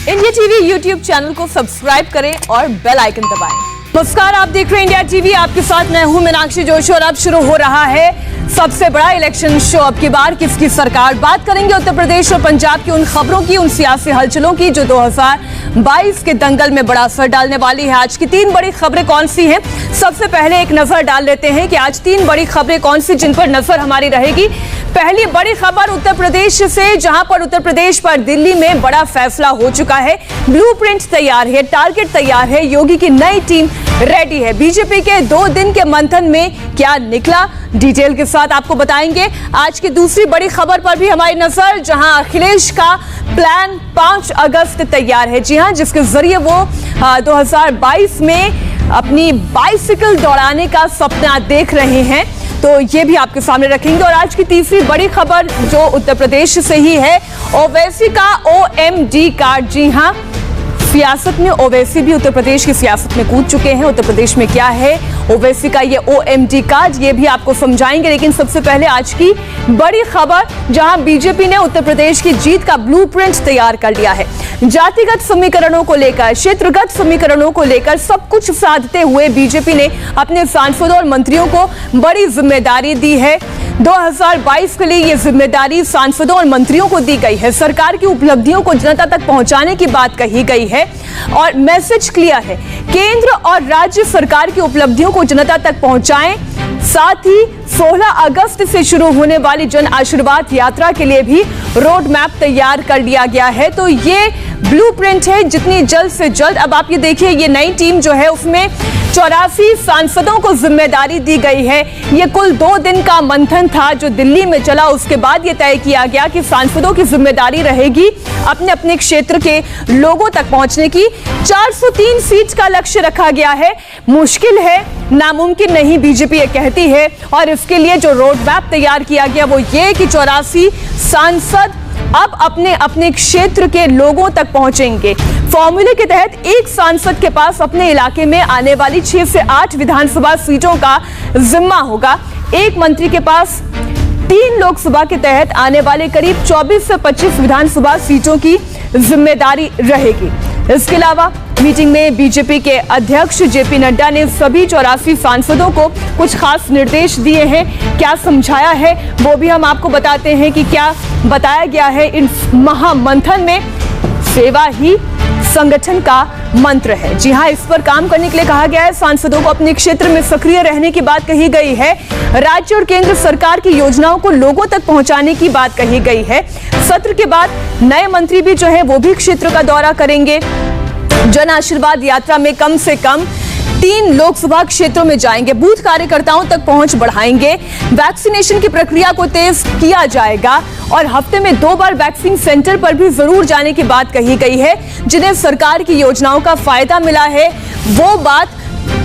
India TV YouTube channel को subscribe करें और बेल आइकन दबाएं। नमस्कार, आप देख रहे हैं इंडिया टीवी। आपके साथ मैं हूं मीनाक्षी जोशी और अब शुरू हो रहा है सबसे बड़ा इलेक्शन शो। अब की बार किसकी सरकार। बात करेंगे उत्तर प्रदेश और पंजाब की उन खबरों की, उन सियासी हलचलों की जो 2022 के दंगल में बड़ा असर डालने वाली है। आज की 3 बड़ी खबरें कौन सी हैं? सबसे पहले एक नजर डाल लेते हैं कि आज 3 बड़ी खबरें कौन सी जिन पर नजर हमारी रहेगी। पहली बड़ी खबर उत्तर प्रदेश से, जहां पर उत्तर प्रदेश पर दिल्ली में बड़ा फैसला हो चुका है। ब्लूप्रिंट तैयार है, टारगेट तैयार है, योगी की नई टीम रेडी है। बीजेपी के 2 दिन के मंथन में क्या निकला, डिटेल के साथ आपको बताएंगे। आज की दूसरी बड़ी खबर पर भी हमारी नजर, जहां अखिलेश का प्लान 5 अगस्त तैयार है। जी हां, जिसके जरिए वो 2022 में अपनी बाइसिकल दौड़ाने का सपना देख रहे हैं, तो ये भी आपके सामने रखेंगे। और आज की तीसरी बड़ी खबर जो उत्तर प्रदेश से ही है, ओवैसी का OMD कार्ड। जी हां, सियासत में ओवैसी भी उत्तर प्रदेश की सियासत में कूद चुके हैं। उत्तर प्रदेश में क्या है ओवैसी का ये OMD कार्ड, ये भी आपको समझाएंगे। लेकिन सबसे पहले आज की बड़ी खबर, जहां बीजेपी ने उत्तर प्रदेश की जीत का ब्लूप्रिंट तैयार कर लिया है। जातिगत समीकरणों को लेकर, क्षेत्रगत समीकरणों को लेकर सब कुछ साधते हुए बीजेपी ने अपने सांसदों और मंत्रियों को बड़ी जिम्मेदारी दी है। 2022 के लिए ये जिम्मेदारी सांसदों और मंत्रियों को दी गई है। सरकार की उपलब्धियों को जनता तक पहुंचाने की बात कही गई है और मैसेज क्लियर है, केंद्र और राज्य सरकार की उपलब्धियों को जनता तक पहुंचाएं। साथ ही 16 अगस्त से शुरू होने वाली जन आशीर्वाद यात्रा के लिए भी रोड मैप तैयार कर लिया गया है। तो ये ब्लूप्रिंट है, जितनी जल्द से जल्द। अब आप ये देखिए, ये नई टीम जो है उसमें 84 सांसदों को जिम्मेदारी दी गई है। ये कुल 2 दिन का मंथन था जो दिल्ली में चला। उसके बाद ये तय किया गया कि सांसदों की जिम्मेदारी रहेगी अपने अपने क्षेत्र के लोगों तक पहुंचने की। 403 सीट का लक्ष्य रखा गया है। मुश्किल है, नामुमकिन नहीं, बीजेपी ये कहती है। और इसके लिए जो रोड मैप तैयार किया गया वो ये कि 84 सांसद अब अपने अपने क्षेत्र के लोगों तक पहुंचेंगे। फॉर्मूले के तहत एक सांसद के पास अपने इलाके में आने वाली 6 से 8 विधानसभा सीटों का जिम्मा होगा। एक मंत्री के पास 3 लोकसभा के तहत आने वाले करीब 24 से 25 विधानसभा सीटों की जिम्मेदारी रहेगी। इसके अलावा मीटिंग में बीजेपी के अध्यक्ष JP नड्डा ने सभी 84 सांसदों को कुछ खास निर्देश दिए हैं। क्या समझाया है वो भी हम आपको बताते हैं कि क्या बताया गया है इन महामंथन में। सेवा ही संगठन का मंत्र है। जी हां, इस पर काम करने के लिए कहा गया है। सांसदों को अपने क्षेत्र में सक्रिय रहने की बात कही गई है। राज्य और केंद्र सरकार की योजनाओं को लोगों तक पहुंचाने की बात कही गई है। सत्र के बाद नए मंत्री भी जो है वो भी क्षेत्र का दौरा करेंगे। जन आशीर्वाद यात्रा में कम से कम 3 लोकसभा क्षेत्रों में जाएंगे। बूथ कार्यकर्ताओं तक पहुंच बढ़ाएंगे। वैक्सीनेशन की प्रक्रिया को तेज किया जाएगा और हफ्ते में 2 बार वैक्सीन सेंटर पर भी जरूर जाने की बात कही गई है। जिन्हें सरकार की योजनाओं का फायदा मिला है वो बात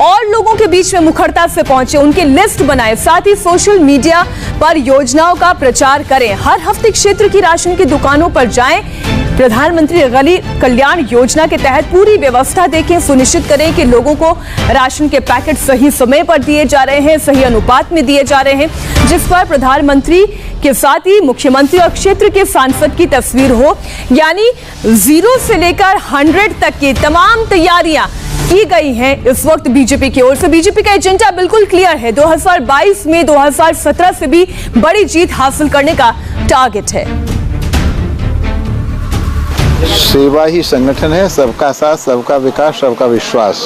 और लोगों के बीच में मुखरता से पहुंचे, उनकी लिस्ट बनाएं। साथ ही सोशल मीडिया पर योजनाओं का प्रचार करें। हर हफ्ते क्षेत्र की राशन की दुकानों पर जाएं। प्रधानमंत्री गरीब कल्याण योजना के तहत पूरी व्यवस्था देखें। सुनिश्चित करें कि लोगों को राशन के पैकेट सही समय पर दिए जा रहे हैं, सही अनुपात में दिए जा रहे हैं, जिस पर प्रधानमंत्री के साथ ही मुख्यमंत्री और क्षेत्र के सांसद की तस्वीर हो। यानी 0 से लेकर 100 तक की तमाम तैयारियां की गई हैं इस वक्त बीजेपी की ओर से। बीजेपी का एजेंडा बिल्कुल क्लियर है। 2022 में 2017 से भी बड़ी जीत हासिल करने का टारगेट है। सेवा ही संगठन है, सबका साथ, सबका विकास, सबका विश्वास।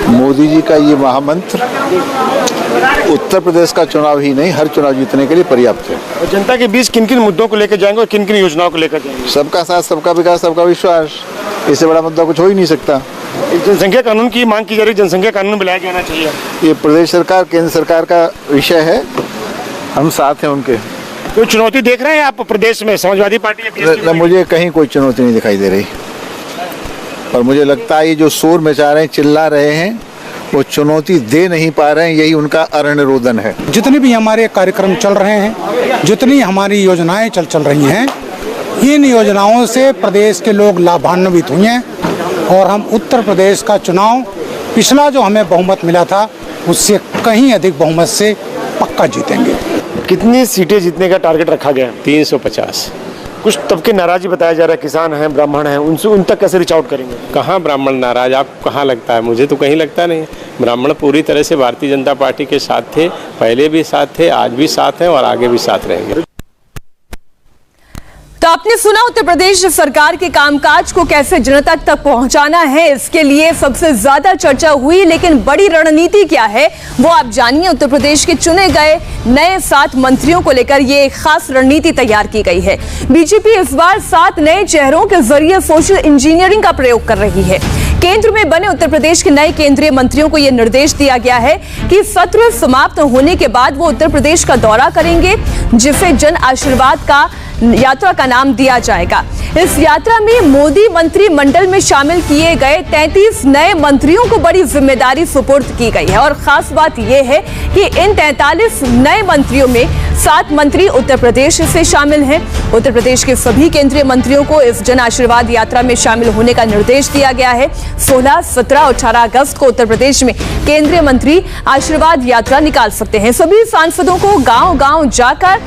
मोदी जी का ये महामंत्र उत्तर प्रदेश का चुनाव ही नहीं, हर चुनाव जीतने के लिए पर्याप्त है। और जनता के बीच किन किन मुद्दों को लेकर जाएंगे और किन किन योजनाओं को लेकर जाएंगे? सबका साथ, सबका विकास, सबका विश्वास। इससे बड़ा मुद्दा कुछ हो ही नहीं सकता। जनसंख्या कानून की मांग की जा रही है, जनसंख्या कानून बनाया जाना चाहिए। ये प्रदेश सरकार, केंद्र सरकार का विषय है, हम साथ हैं उनके। कोई चुनौती देख रहे हैं आप प्रदेश में समाजवादी पार्टी? मुझे कहीं कोई चुनौती नहीं दिखाई दे रही। और मुझे लगता है ये जो शोर मचा रहे हैं, चिल्ला रहे हैं, वो चुनौती दे नहीं पा रहे हैं। यही उनका अरण्य रोदन है। जितने भी हमारे कार्यक्रम चल रहे हैं, जितनी हमारी योजनाएं चल रही हैं, इन योजनाओं से प्रदेश के लोग लाभान्वित हुए हैं और हम उत्तर प्रदेश का चुनाव पिछला जो हमें बहुमत मिला था उससे कहीं अधिक बहुमत से पक्का जीतेंगे। कितनी सीटें जीतने का टारगेट रखा गया? 350। कुछ तबके नाराजी बताया जा रहा है, किसान हैं, ब्राह्मण हैं, उनसे उन तक कैसे रीच आउट करेंगे? कहाँ ब्राह्मण नाराज, आपको कहाँ लगता है? मुझे तो कहीं लगता नहीं। ब्राह्मण पूरी तरह से भारतीय जनता पार्टी के साथ थे, पहले भी साथ थे, आज भी साथ हैं और आगे भी साथ रहेंगे। तो आपने सुना उत्तर प्रदेश सरकार के कामकाज को कैसे जनता तक पहुंचाना है, इसके लिए सबसे ज्यादा चर्चा हुई। लेकिन बड़ी रणनीति क्या है वो आप जानिए। उत्तर प्रदेश के चुने गए नए 7 मंत्रियों को लेकर ये एक खास रणनीति तैयार की गई है। बीजेपी इस बार 7 नए चेहरों के जरिए सोशल इंजीनियरिंग का प्रयोग कर रही है। केंद्र में बने उत्तर प्रदेश के नए केंद्रीय मंत्रियों को यह निर्देश दिया गया है कि सत्र समाप्त होने के बाद वो उत्तर प्रदेश का दौरा करेंगे, जिसे जन आशीर्वाद का यात्रा का नाम दिया जाएगा। इस यात्रा में मोदी मंत्रिमंडल में शामिल किए गए 33 नए मंत्रियों को बड़ी जिम्मेदारी सुपुर्द की गई है। और खास बात यह है कि इन 43 नए मंत्रियों में 7 मंत्री उत्तर प्रदेश से शामिल हैं। उत्तर प्रदेश के सभी केंद्रीय मंत्रियों को इस जन आशीर्वाद यात्रा में शामिल होने का निर्देश दिया गया है। 16, 17 और 18 अगस्त को उत्तर प्रदेश में केंद्रीय मंत्री आशीर्वाद यात्रा निकाल सकते हैं। सभी सांसदों को गांव-गांव जाकर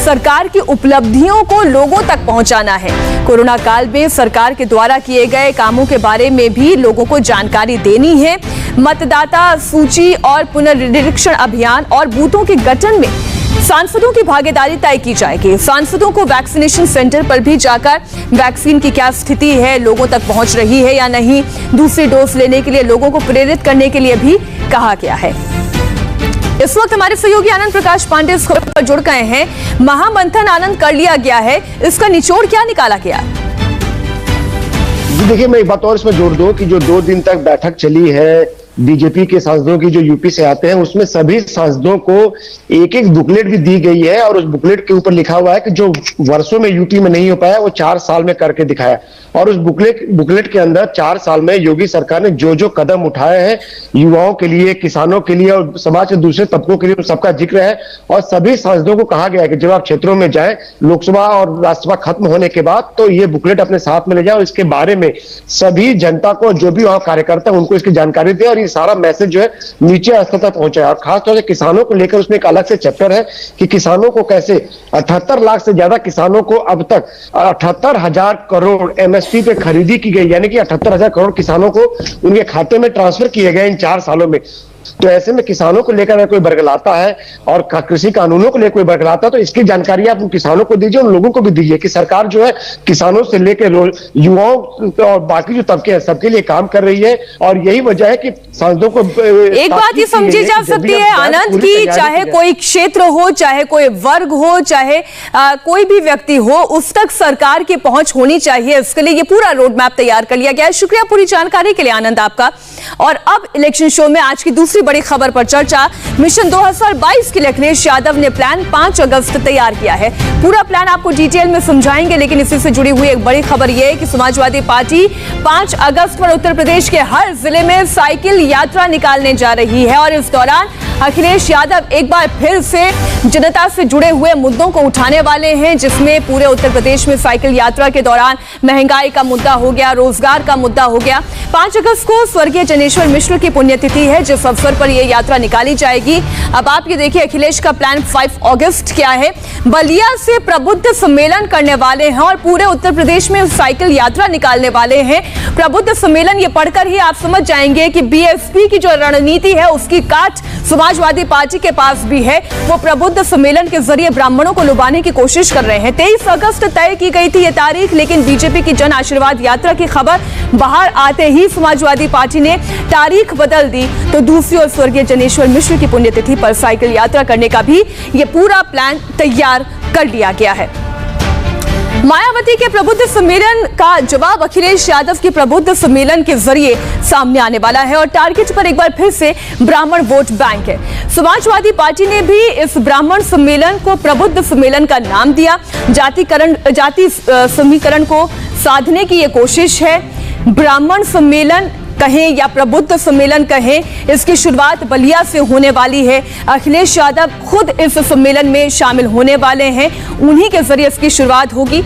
सरकार की उपलब्धियों को लोगों तक पहुंचाना है। कोरोना काल में सरकार के द्वारा किए गए कामों के बारे में भी लोगों को जानकारी देनी है। मतदाता सूची और पुनर्निरीक्षण अभियान और बूथों के गठन में सांसदों की भागीदारी तय की जाएगी। सांसदों को वैक्सीनेशन सेंटर पर भी जाकर वैक्सीन की क्या स्थिति है, लोगों तक पहुंच रही है या नहीं, दूसरी डोज लेने के लिए लोगों को प्रेरित करने के लिए भी कहा गया है। इस वक्त हमारे सहयोगी आनंद प्रकाश पांडे इस खबर पर जुड़ गए हैं। महामंथन आनंद कर लिया गया है, इसका निचोड़ क्या निकाला गया? देखिए, मैं एक बात और इसमें जोड़ दूं कि जो 2 दिन तक बैठक चली है बीजेपी के सांसदों की जो यूपी से आते हैं, उसमें सभी सांसदों को एक बुकलेट भी दी गई है। और उस बुकलेट के ऊपर लिखा हुआ है कि जो वर्षों में यूपी में नहीं हो पाया वो 4 साल में करके दिखाया। और उस बुकलेट के अंदर 4 साल में योगी सरकार ने जो कदम उठाए हैं युवाओं के लिए, किसानों के लिए और समाज के दूसरे तबकों के लिए, सबका जिक्र है। और सभी सांसदों को कहा गया है कि जब आप क्षेत्रों में जाएं लोकसभा और राज्यसभा खत्म होने के बाद, तो ये बुकलेट अपने साथ में ले जाए और इसके बारे में सभी जनता को, जो भी वहां कार्यकर्ता है, उनको इसकी जानकारी दे और सारा मैसेज जो है नीचे स्तर तक पहुंचा है। और खासतौर से किसानों को लेकर उसमें एक अलग से चैप्टर है कि किसानों को कैसे 78 लाख से ज्यादा किसानों को अब तक 78,000 करोड़ एमएसपी पे खरीदी की गई, यानी कि 78,000 करोड़ किसानों को उनके खाते में ट्रांसफर किए गए इन 4 सालों में। तो ऐसे में किसानों को लेकर कोई बरगलाता है और कृषि कानूनों को लेकर कोई बरगलाता है, तो इसकी जानकारी आप उन किसानों को दीजिए, उन लोगों को भी दीजिए कि सरकार जो है किसानों से लेकर युवाओं और बाकी जो तबके हैं सबके लिए काम कर रही है। और यही वजह है कि सांसदों को एक बात ये समझी जा सकती है आनंद की चाहे कोई क्षेत्र हो, चाहे कोई वर्ग हो, चाहे कोई भी व्यक्ति हो, उस तक सरकार की पहुंच होनी चाहिए। इसके लिए ये पूरा रोड मैप तैयार कर लिया गया है। शुक्रिया पूरी जानकारी के लिए आनंद आपका। और अब इलेक्शन शो में आज की दूसरी बड़ी खबर पर चर्चा। मिशन 2022 के लिए अखिलेश यादव ने प्लान 5 अगस्त तैयार किया है। पूरा प्लान आपको डिटेल में समझाएंगे, लेकिन इसी से जुड़ी हुई एक बड़ी खबर यह है कि समाजवादी पार्टी 5 अगस्त पर उत्तर प्रदेश के हर जिले में साइकिल यात्रा निकालने जा रही है। और इस दौरान अखिलेश यादव एक बार फिर से जनता से जुड़े हुए मुद्दों को उठाने वाले हैं, जिसमें पूरे उत्तर प्रदेश में साइकिल यात्रा के दौरान महंगाई का मुद्दा हो गया, रोजगार का मुद्दा हो गया। 5 अगस्त को स्वर्गीय जनेश्वर मिश्र की पुण्यतिथि है, जिस अवसर पर यह यात्रा निकाली जाएगी। अब आप ये देखिए अखिलेश का प्लान 5 अगस्त क्या है। बलिया से प्रबुद्ध सम्मेलन करने वाले हैं और पूरे उत्तर प्रदेश में साइकिल यात्रा निकालने वाले हैं। प्रबुद्ध सम्मेलन ये पढ़कर ही आप समझ जाएंगे कि बीएसपी की जो रणनीति है उसकी काट समाजवादी पार्टी के पास भी है। वो प्रबुद्ध सम्मेलन के जरिए ब्राह्मणों को लुभाने की कोशिश कर रहे हैं। 23 अगस्त तय की गई थी ये तारीख, लेकिन बीजेपी की जन आशीर्वाद यात्रा की खबर बाहर आते ही समाजवादी पार्टी ने तारीख बदल दी। तो दूसरी ओर स्वर्गीय जनेश्वर मिश्र की पुण्यतिथि पर साइकिल यात्रा करने का भी ये पूरा प्लान तैयार कर लिया गया है। मायावती के प्रबुद्ध सम्मेलन का जवाब अखिलेश यादव के प्रबुद्ध सम्मेलन के जरिए सामने आने वाला है। और टारगेट पर एक बार फिर से ब्राह्मण वोट बैंक है। समाजवादी पार्टी ने भी इस ब्राह्मण सम्मेलन को प्रबुद्ध सम्मेलन का नाम दिया। जाति समीकरण को साधने की यह कोशिश है। ब्राह्मण सम्मेलन कहें या प्रबुद्ध सम्मेलन कहें, इसकी शुरुआत बलिया से होने वाली है। अखिलेश यादव खुद इस सम्मेलन में शामिल होने वाले हैं, उन्हीं के जरिए इसकी शुरुआत होगी।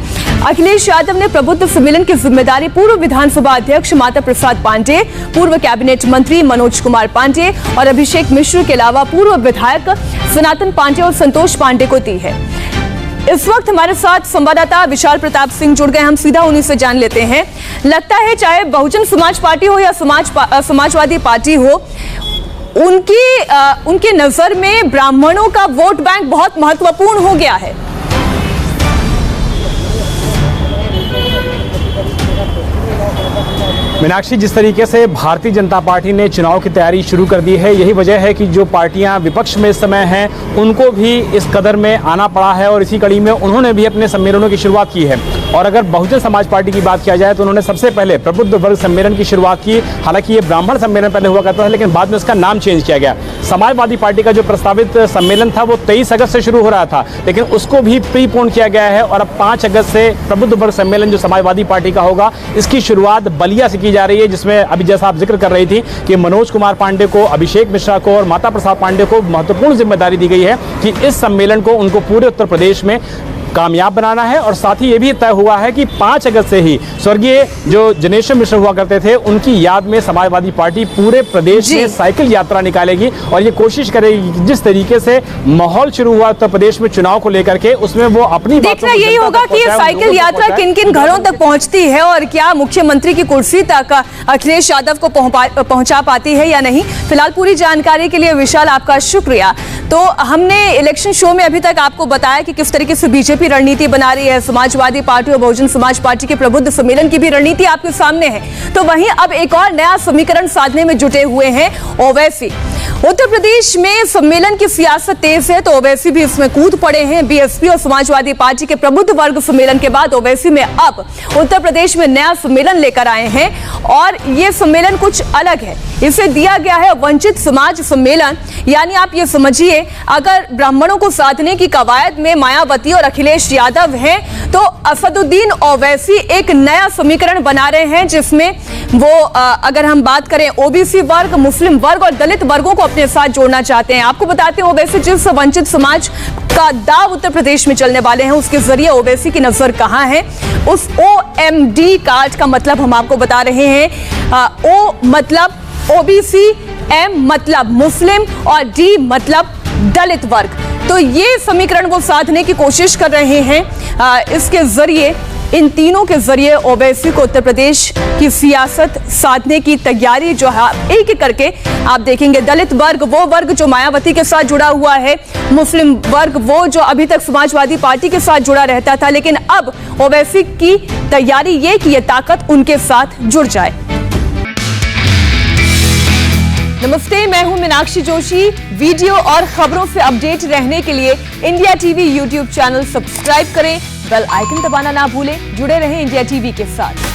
अखिलेश यादव ने प्रबुद्ध सम्मेलन की जिम्मेदारी पूर्व विधानसभा अध्यक्ष माता प्रसाद पांडे, पूर्व कैबिनेट मंत्री मनोज कुमार पांडे और अभिषेक मिश्र के अलावा पूर्व विधायक सनातन पांडे और संतोष पांडे को दी है। इस वक्त हमारे साथ संवाददाता विशाल प्रताप सिंह जुड़ गए, हम सीधा उन्हीं से जान लेते हैं। लगता है चाहे बहुजन समाज पार्टी हो या समाजवादी पार्टी हो, उनकी नजर में ब्राह्मणों का वोट बैंक बहुत महत्वपूर्ण हो गया है। मीनाक्षी, जिस तरीके से भारतीय जनता पार्टी ने चुनाव की तैयारी शुरू कर दी है, यही वजह है कि जो पार्टियां विपक्ष में इस समय हैं उनको भी इस कदर में आना पड़ा है और इसी कड़ी में उन्होंने भी अपने सम्मेलनों की शुरुआत की है। और अगर बहुजन समाज पार्टी की बात किया जाए तो उन्होंने सबसे पहले प्रबुद्ध वर्ग सम्मेलन की शुरुआत की। हालांकि ये ब्राह्मण सम्मेलन पहले हुआ करता था, लेकिन बाद में उसका नाम चेंज किया गया। समाजवादी पार्टी का जो प्रस्तावित सम्मेलन था वो 23 अगस्त से शुरू हो रहा था, लेकिन उसको भी प्रीपोन किया गया है और अब 5 अगस्त से प्रबुद्ध वर्ग सम्मेलन जो समाजवादी पार्टी का होगा, इसकी शुरुआत बलिया से जा रही है, जिसमें अभी जैसा आप जिक्र कर रही थी कि मनोज कुमार पांडे को, अभिषेक मिश्रा को और माता प्रसाद पांडे को महत्वपूर्ण जिम्मेदारी दी गई है कि इस सम्मेलन को उनको पूरे उत्तर प्रदेश में कामयाब बनाना है। और साथ ही ये भी तय हुआ है कि 5 अगस्त से ही स्वर्गीय जो जनेश्वर मिश्र हुआ करते थे, उनकी याद में समाजवादी पार्टी पूरे प्रदेश में साइकिल यात्रा निकालेगी और ये कोशिश करेगी कि जिस तरीके से माहौल शुरू हुआ उत्तर प्रदेश में चुनाव को लेकर के, उसमें वो अपनी देखना यही होगा कि ये साइकिल यात्रा किन किन घरों तक पहुंचती है और क्या मुख्यमंत्री की कुर्सी तक अखिलेश यादव को पहुंचा पाती है या नहीं। फिलहाल पूरी जानकारी के लिए विशाल आपका शुक्रिया। तो हमने इलेक्शन शो में अभी तक आपको बताया कि किस तरीके से बीजेपी रणनीति बना रही है, समाजवादी पार्टी और बहुजन समाज पार्टी के प्रबुद्ध सम्मेलन की भी रणनीति आपके सामने है। तो वहीं अब एक और नया समीकरण साधने में जुटे हुए हैं ओवैसी। उत्तर प्रदेश में सम्मेलन की सियासत तेज है तो ओवैसी भी इसमें कूद पड़े हैं। बीएसपी और समाजवादी पार्टी के प्रबुद्ध वर्ग सम्मेलन के बाद ओवैसी में अब उत्तर प्रदेश में नया सम्मेलन लेकर आए हैं और ये सम्मेलन कुछ अलग है। इसे दिया गया है वंचित समाज सम्मेलन। यानी आप ये समझिए, अगर ब्राह्मणों को साधने की कवायद में मायावती और अखिलेश यादव हैं, तो असदुद्दीन ओवैसी एक नया समीकरण बना रहे हैं, जिसमें वो अगर हम बात करें ओबीसी वर्ग, मुस्लिम वर्ग और दलित वर्गों को अपने साथ जोड़ना चाहते हैं। आपको बताते हैं ओवैसी जिस वंचित समाज का दाव उत्तर प्रदेश में चलने वाले हैं, उसके जरिए ओवैसी की नजर कहां है। उस OMD कार्ड का मतलब हम आपको बता रहे हैं। O मतलब ओबीसी, M मतलब मुस्लिम और D मतलब दलित वर्ग। तो ये समीकरण वो साधने की कोशिश कर रहे हैं। इसके जरिए, इन तीनों के जरिए ओवैसी को उत्तर प्रदेश की सियासत साधने की तैयारी जो है एक एक करके आप देखेंगे। दलित वर्ग वो वर्ग जो मायावती के साथ जुड़ा हुआ है, मुस्लिम वर्ग वो जो अभी तक समाजवादी पार्टी के साथ जुड़ा रहता था, लेकिन अब ओवैसी की तैयारी ये कि ये ताकत उनके साथ जुड़ जाए। नमस्ते, मैं हूं मीनाक्षी जोशी। वीडियो और खबरों से अपडेट रहने के लिए India TV YouTube channel subscribe करें, बेल आइकन दबाना ना भूलें। जुड़े रहें इंडिया टीवी के साथ।